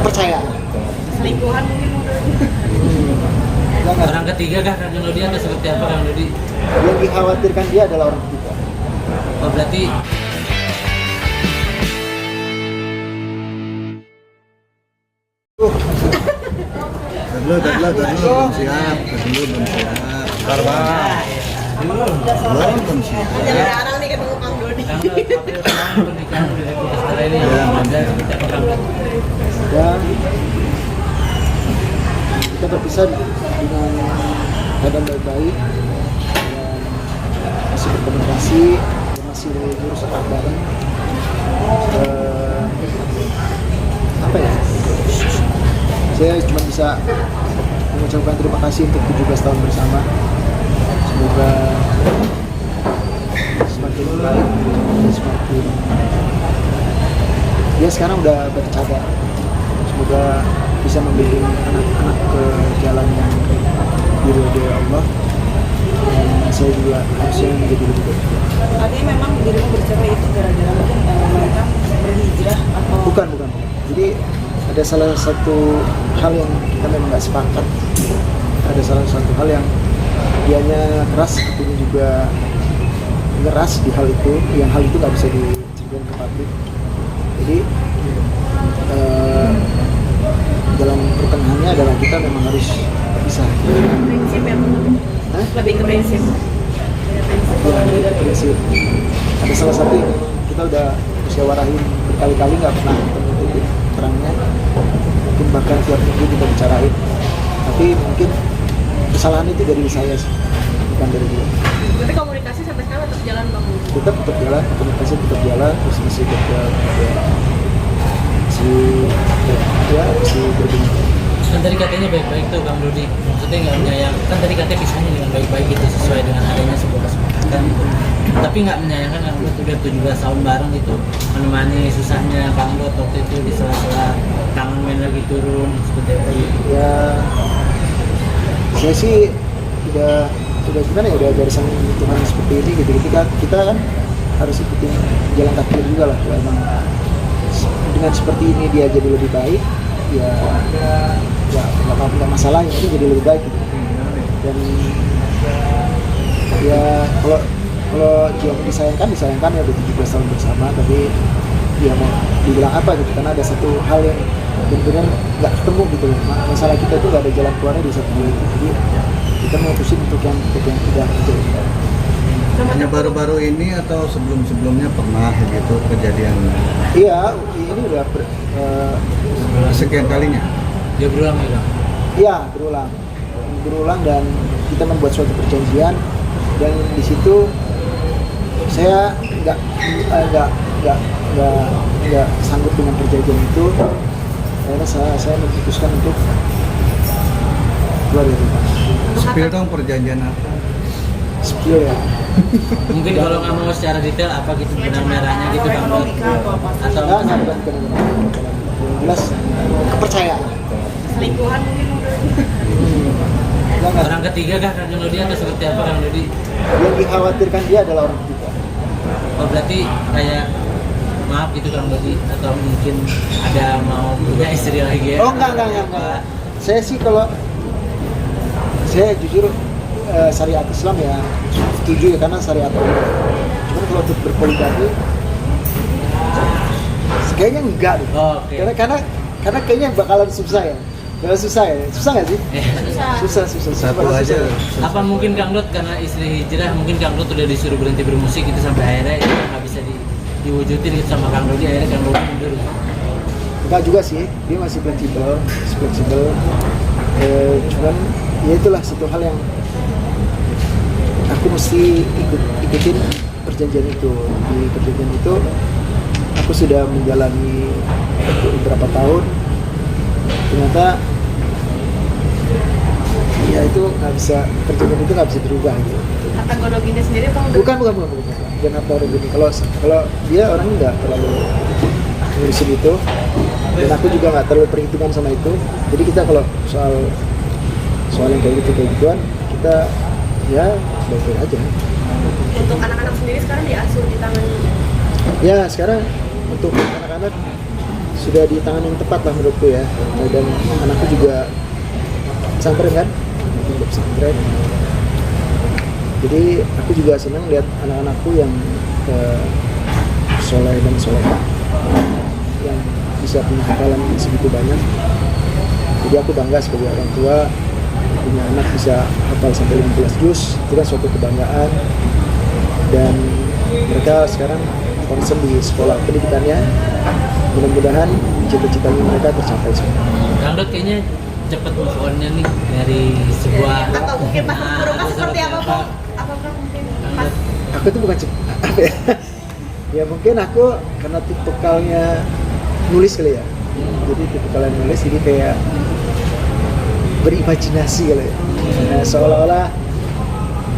kepercayaan. Selingkuhan mungkin. Orang ketiga kah Kang Dodi atau seperti apa Kang Dodi? Yang dikhawatirkan dia adalah orang ketiga. Oh berarti Dulu belum siap. Belum siap. Jarang nih ketemu Kang Dodi. tanggal April kemarin pernikahan di Republik Australia ada seperti apa Kang? Dan kita berpisah dengan keadaan baik-baik dan masih berkomunikasi dan masih ngurus akad bareng. Apa ya? Saya cuma bisa mengucapkan terima kasih untuk 17 tahun bersama. Semoga semakin baik dan semakin dia sekarang udah bercadar. Semoga bisa membimbing anak-anak ke jalan yang diridhoi Allah. Dan saya juga harusnya menjadi lebih baik. Artinya memang dirimu bercerai itu gara-gara mungkin mereka berhijrah atau Bukan. Jadi ada salah satu hal yang kita memang nggak sepakat. Ada salah satu hal yang dianya keras, akunya juga ngeras di hal itu. Yang hal itu nggak bisa dicegah ke publik. Jadi dalam pertengahannya adalah kita memang harus pisah. prinsip ya? Hah? Lebih ke prinsip. Ya, prinsip. Ada salah satu yang kita udah musyawarahin berkali-kali nggak pernah ketemu titik terangnya. Mungkin bahkan tiap minggu kita bicarain. Tapi mungkin kesalahan itu dari saya sih, bukan dari dia. Tapi komunikasi sampai sekarang tetap jalan Bang. Tetap jalan, komunikasi tetap jalan, terus masih masih berbincang. Kan tadi katanya baik-baik tuh Kang Dodi, maksudnya nggak menyayangkan, kan tadi katanya pisahnya dengan baik-baik gitu sesuai dengan adanya sebuah kesepakatan gitu. Tapi nggak menyayangkan Kang Dodi udah 17 tahun bareng gitu, menemani susahnya Kang Dodi waktu itu di sela-sela Kang Men lagi turun seperti apa gitu. Ya, saya sih udah gimana ya, udah garisan Tuhan seperti ini gitu. Kita kan harus ikutin jalan takdir juga lah. Kalau emang dengan seperti ini dia jadi lebih baik, ya nggak masalah, yang penting jadi lebih baik gitu. Dan ya kalau yang disayangkan ya udah 17 tahun bersama, tapi ya mau dibilang apa gitu, karena ada satu hal yang benar-benar nggak ketemu gitu loh. Masalah kita itu nggak ada jalan keluarnya di satu hal itu, jadi kita memutusin untuk yang tidak terjadi. Hanya baru-baru ini atau sebelum-sebelumnya pernah gitu kejadian? Iya, ini udah Sekian kalinya? Dia berulang ya Kang? iya berulang dan kita membuat suatu perjanjian, dan di situ saya nggak sanggup dengan perjanjian itu. Akhirnya saya memutuskan untuk keluar dari rumah. Spill dong perjanjian apa? Spill ya. Mungkin kalau nggak mau secara detail apa gitu benang merahnya gitu Kang Dodi atau Nggak, bukan. Yang jelas kepercayaan. Selingkuhan mungkin. Jangan. orang ketiga kah Kang Dodi atau seperti apa Kang Dodi? Yang dikhawatirkan dia adalah orang ketiga. Oh berarti kayak maaf gitu Kang Dodi, atau mungkin ada mau punya istri lagi ya? Oh enggak. Saya sih kalau saya jujur syariat Islam ya setuju ya, karena syariat Allah. Cuman kalau untuk berpoligami kayaknya enggak deh. Oh, oke. Karena kayaknya bakalan susah ya. Susah nggak sih? Susah. Satu aja. Apa mungkin Kang Dod karena istri hijrah, mungkin Kang Dod udah disuruh berhenti bermusik gitu sampai akhirnya itu nggak bisa diwujudin gitu sama Kang Dodi, akhirnya Kang Dodi mundur. Enggak juga sih, dia masih fleksibel. Cuman ya itulah satu hal yang aku mesti ikutin perjanjian itu. Di perjanjian itu aku sudah menjalani beberapa tahun. Ternyata ya itu nggak bisa, perjanjian itu nggak bisa berubah gitu. Kata Godogini sendiri atau Bukan. Jangan tahu begini. Kalau dia orangnya nggak terlalu ngurusin itu, dan aku juga nggak terlalu perhitungan sama itu. Jadi kita kalau soal yang kayak gituan, kita ya baik-baik aja. untuk anak-anak sendiri sekarang diasuh di tangan Ya sekarang untuk anak-anak sudah di tangan yang tepat lah menurutku ya. Dan anakku juga pesantren kan, untuk pesantren. Jadi aku juga senang lihat anak-anakku yang soleh dan solehah, yang bisa punya hafalan segitu banyak. Jadi aku bangga sebagai orang tua punya anak bisa hafal sampai 15 juz, itu kan suatu kebanggaan. Dan mereka sekarang concern di sekolah pendidikannya, mudah-mudahan cita-citanya mereka tercapai semua. Kang Dut kayaknya cepet move on-nya nih dari sebuah Atau mungkin pas terpuruk seperti apa Pak? kok? Apakah mungkin pas Aku tuh bukan apa ya? Ya mungkin aku karena tipikalnya nulis kali ya. Jadi tipikalnya nulis, jadi kayak berimajinasi kali ya. Nah, seolah-olah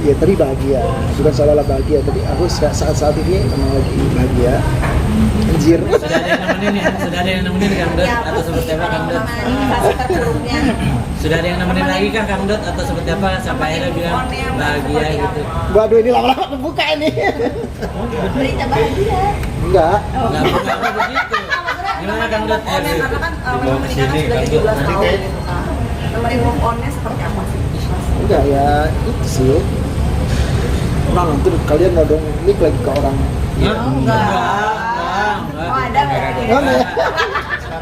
ya tadi bahagia, bukan seolah-olah bahagia, tapi aku saat ini memang lagi bahagia. Anjir. Sudah ada yang nemenin ya? Sudah ada yang nemenin Kang Dut? Atau seperti apa Kang Dut? fase terpuruknya? Sudah ada yang nemenin lagi kah Kang Dut? Atau seperti apa sampai akhirnya bilang bahagia gitu? Waduh, ini lama-lama kebuka ini. Berita bahagia. Enggak. Enggak begitu. Gimana Kang Dut? Karena kan menikah sudah 17 tahun gitu kan. Nemenin move on-nya seperti apa sih? Enggak ya, itu sih. Nah, nanti kalian nodong mic lagi ke orang. Enggak. Oh ada nggak?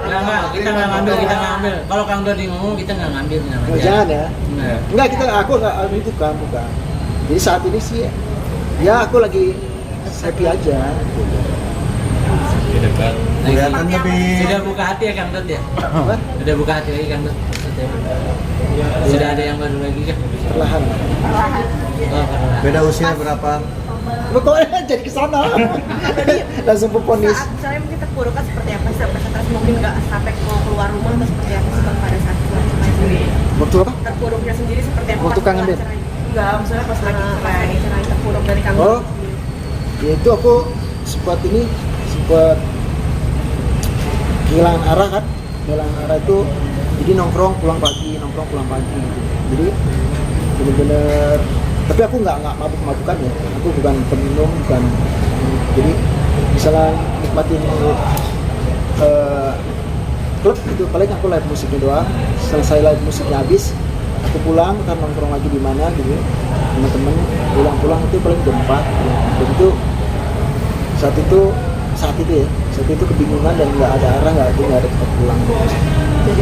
Enggak, kita nggak ngambil. Kalau Kang Dodi ngomong kita nggak ngambil namanya. Oh, jangan ya. Nah. Enggak, aku enggak itu kan, bukan. Jadi saat ini sih ya aku lagi happy aja. Kelihatan lebih Sudah buka hati ya Kang Dot ya? Apa? Sudah buka hati lagi Kang Dot? Sudah ada yang baru lagi kah? Perlahan. Oh, pernah. beda usia berapa? Pokoknya jadi kesana. Langsung peponis. Saat misalnya mungkin terpuruk kan seperti apa? Sampai stres mungkin nggak sampai mau keluar rumah atau seperti apa sih Bang, pada saat keluar cerai? Waktu apa? Terpuruknya sendiri seperti apa? Waktu pas kangen, keluar Ben? cerai? Enggak, maksudnya pas lagi cerai terpuruk dari kangen. Oh, ya itu aku sempat kehilangan arah kan. Kehilangan arah itu jadi nongkrong pulang pagi gitu. Jadi bener-bener, tapi aku nggak mabuk-mabukan ya. Aku bukan peminum, bukan. Jadi misalnya nikmatin klub itu paling aku live musiknya doang. Selesai live musiknya habis, aku pulang, ntar nongkrong lagi di mana gitu sama temen. Pulang itu paling jam 4 dan itu saat itu kebingungan dan nggak ada arah, nggak ada tempat pulang. Jadi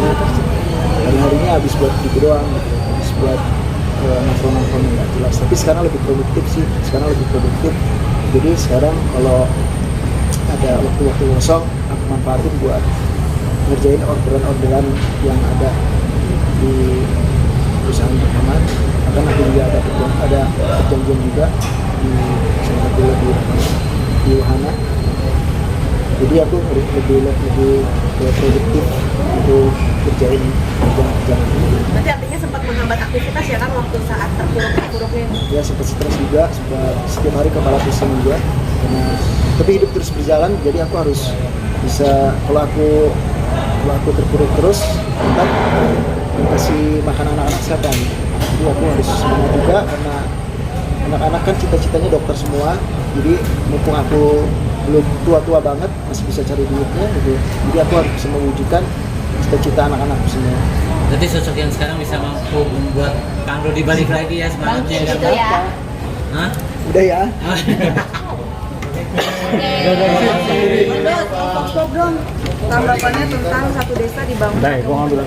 hari-harinya habis buat gitu doang gitu. Habis buat nongkrong nggak jelas. Tapi sekarang lebih produktif sih. Jadi sekarang kalau ada waktu-waktu kosong, aku manfaatin buat ngerjain orderan yang ada di perusahaan pertama. Bahkan aku juga ada perjanjian juga di salah satu di Wahana. Jadi aku lebih produktif untuk kerjain kerjaan ini. Berarti artinya sempat menghambat aktivitas ya kan waktu saat terpuruknya? Ya sempat stres juga, sempat setiap hari kepala pusing juga. Tapi hidup terus berjalan, jadi aku harus bisa, kalau aku terpuruk terus, ntar kasih makan anak-anak siapa nih? Jadi aku harus semangat juga karena anak-anak kan cita-citanya dokter semua. Jadi mumpung aku belum tua-tua banget, masih bisa cari duitnya gitu. Jadi aku harus bisa mewujudkan cita-cita anak-anakku semua. Berarti sosok yang sekarang bisa mampu membuat Kang Dodi balik lagi ya semangatnya Bangkit Kang gitu Dot? ya. Hah? Udah ya. Tanggapannya tentang satu desa dibangun. Gua ngambil